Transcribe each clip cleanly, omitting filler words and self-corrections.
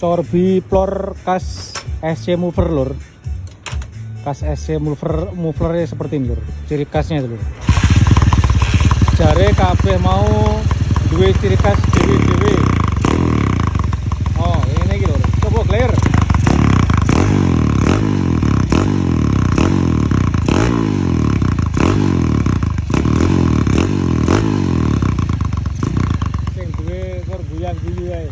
Corby floor kas SC mover lur. Kas SC movernya seperti ini lur. Ciri khasnya itu lur. Jare kabeh mau duwe ciri khas dewe-dewe. Oh, ini iki lur. Coba clear. Sing duwe korbuyan guyu ae.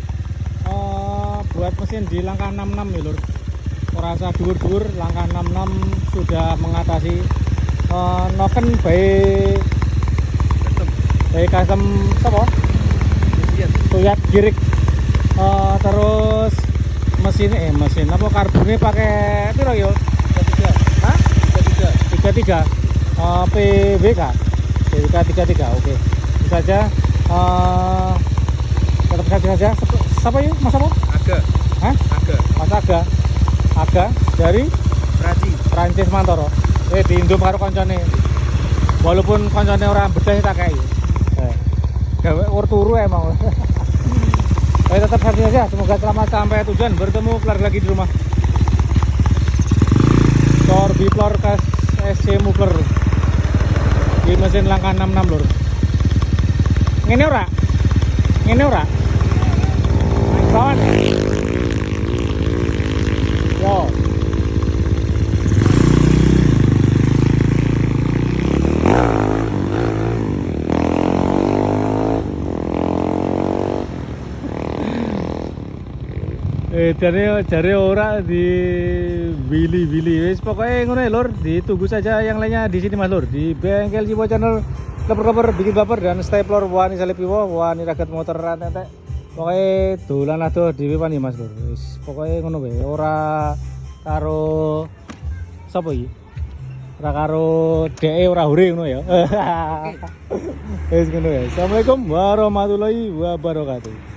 Buat mesin di langkah 66 ya lur, ora usah dhuwur-dhuwur, langkah 66 sudah mengatasi noken baik custom apa? Tuyat girik, terus mesin apa karbonnya pakai piro yo? 33. Hah? 33. PWK 33. Oke. Bisa saja tetap saja. Siapa ya? Mas apa? Aga. Hah? Aga. Mas Aga dari Prancis Mantoro. Diindum karo koncone. Walaupun koncone ora bedah tak kei. Gawe ur turu emang. Oke, tetap hati aja. Semoga selamat sampai tujuan. Bertemu keluarga lagi di rumah. Corby floor kas SC mover. Di mesin langkah 66 lur. Ngene ora? Kawan. Yo. Jare ora di Billy. Wis pokoknya ngono ya lur, ditunggu saja yang lainnya di sini Mas lur, di bengkel Cibo Channel. Cover bikin baper dan stapler wani salip piwo, wani ragat motor rantek. Pokoknya dolan adoh dhewe wani Mas lur. Wis pokoknya ngono wae, ora karo sapa iki? Ora karo dheke ora hure ngono ya. Wis ngono ya. Assalamualaikum warahmatullahi wabarakatuh.